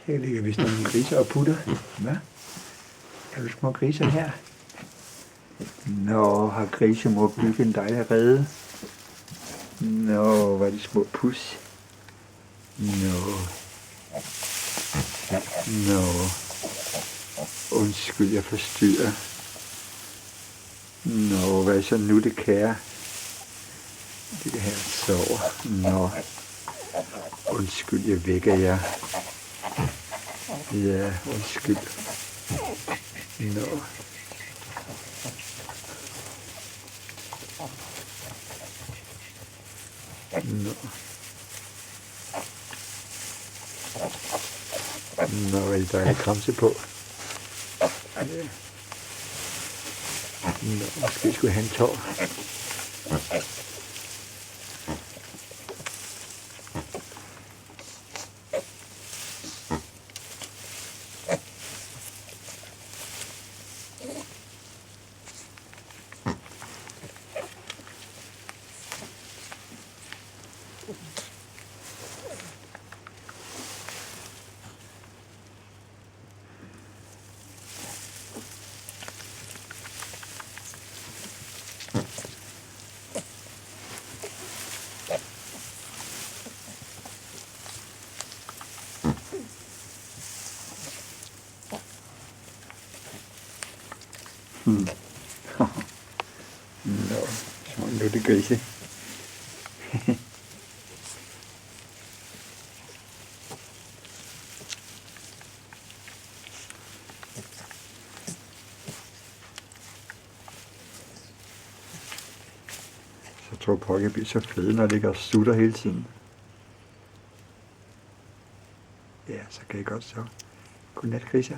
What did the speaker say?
Her ligger vist nogle griser og putter. Hvad? Er du små griser her? Nå, har grisemor bygget en dejlig rede? Nå, hvor er de små pus. Nå. Nå. Undskyld, jeg forstyrrer. Nå, hvad er så nu det kære? Det her sover. Nå. Undskyld, jeg vækker jer. Ja, undskyld. Nå. Nå. Nå, hvad er det dejligt kramse på? Ja. Nå, måske skulle jeg have en tår. Nå, små nuttegrise. Så tror jeg, jeg bliver så fed, når det ikke sutter hele tiden. Ja, så kan jeg godt så. Godnat, griser.